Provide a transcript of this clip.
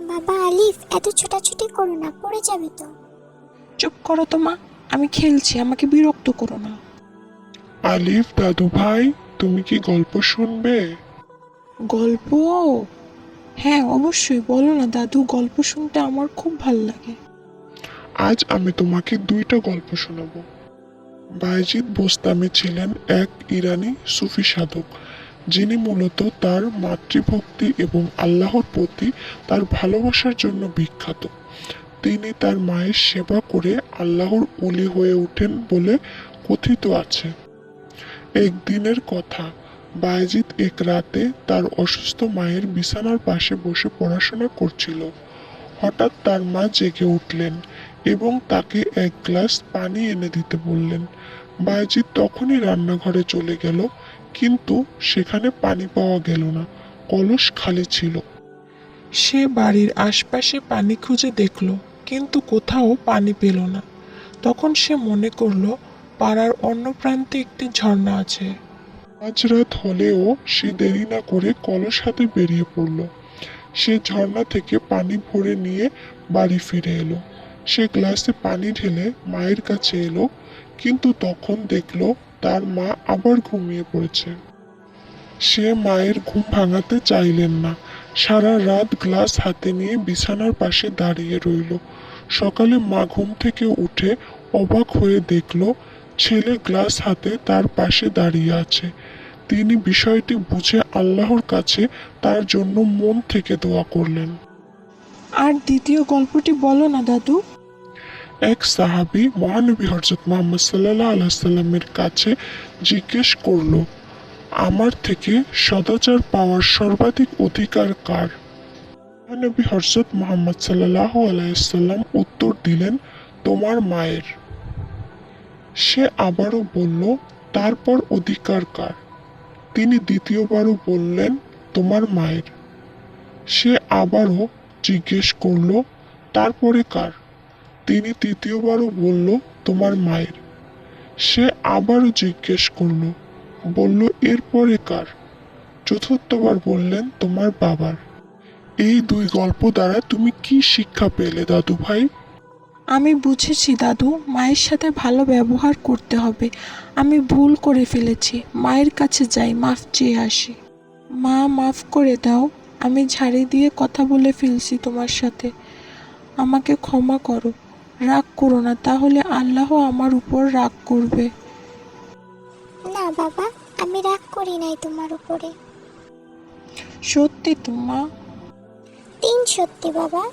বাবা আলিফ, এত ছোটাছুটি করো না, পড়ে যাবে তো। চুপ করো তো মা, আমি খেলছি, আমাকে বিরক্ত করো না। আলিফ দাদু ভাই, তুমি কি গল্প শুনবে? গল্প? হ্যাঁ অবশ্যই, বলো না দাদু, গল্প শুনতে আমার খুব ভাল লাগে। আজ আমি তোমাকে দুইটা গল্প শোনাবো। বায়েজিদ বোস্তামি ছিলেন এক ইরানি সুফি সাধক, যিনি মূলত তার মাতৃভক্তি এবং আল্লাহর প্রতি তার ভালোবাসার জন্য বিখ্যাত। তিনি তার মায়ের সেবা করে আল্লাহর ওলি হয়ে ওঠেন বলে কথিত আছে। একদিনের কথা, বায়েজিদ এক রাতে তার অসুস্থ মায়ের বিছানার পাশে বসে পড়াশোনা করছিল। হঠাৎ তার মা জেগে উঠলেন এবং তাকে এক গ্লাস পানি এনে দিতে বললেন। বায়েজিদ তখনই রান্নাঘরে চলে গেল, কিন্তু সেখানে পানি পাওয়া গেল না, কলস খালি ছিল। সে বাড়ির আশপাশে পানি খুঁজে দেখল, কিন্তু কোথাও পানি পেল না। তখন সে মনে করলো পাড়ার অন্য প্রান্তে একটি ঝর্ণা আছে। আজ রাত হলেও সে দেরি না করে কলস হাতে বেরিয়ে পড়ল। সে ঝর্ণা থেকে পানি ভরে নিয়ে বাড়ি ফিরে এলো। সে গ্লাসে পানি ঢেলে মায়ের কাছে এলো, কিন্তু তখন দেখলো তার মা আবার ঘুমিয়ে পড়েছে। সে মায়ের ঘুম ভাঙাতে চাইলেন না। সারা রাত গ্লাস হাতে নিয়ে বিছানার পাশে দাঁড়িয়ে রইল। সকালে মা ঘুম থেকে উঠে অবাক হয়ে দেখল ছেলে গ্লাস হাতে তার পাশে দাঁড়িয়ে আছে। তিনি বিষয়টি বুঝে আল্লাহর কাছে তার জন্য মন থেকে দোয়া করলেন। আর দ্বিতীয় গল্পটি বলো না দাদু। এক সাহাবী মহানবী হযরত মুহাম্মদ সাল্লাল্লাহু আলাইহি সাল্লামের কাছে জিজ্ঞেস করল, আমার থেকে সদাচার পাওয়ার সর্বাধিক অধিকার কার? মহানবী হযরত মুহাম্মদ সাল্লাল্লাহু আলাইহি সাল্লাম উত্তর দিলেন, তোমার মায়ের। সে আবারও বলল, তারপর অধিকার কার? তিনি দ্বিতীয়বারও বললেন, তোমার মায়ের। সে আবারও জিজ্ঞেস করল, তারপরে কার? তিনি তৃতীয়বারও বলল, তোমার মায়ের। সে আবারও জিজ্ঞেস করল, বলল, এরপরে কার? চতুর্থবার বললেন, তোমার বাবার। এই দুই গল্প দ্বারা তুমি কি শিক্ষা পেলে দাদু ভাই? আমি বুঝেছি দাদু, মায়ের সাথে ভালো ব্যবহার করতে হবে। আমি ভুল করে ফেলেছি, মায়ের কাছে যাই, মাফ চেয়ে আসি। মা, মাফ করে দাও, আমি ঝাড়ি দিয়ে কথা বলে ফেলছি তোমার সাথে, আমাকে ক্ষমা করো। রাগ করো না, তাহলে আল্লাহ আমার উপর রাগ করবে। না বাবা, আমি রাগ করি নাই তোমার উপরে। সত্যি তো মা? তিন সত্যি বাবা।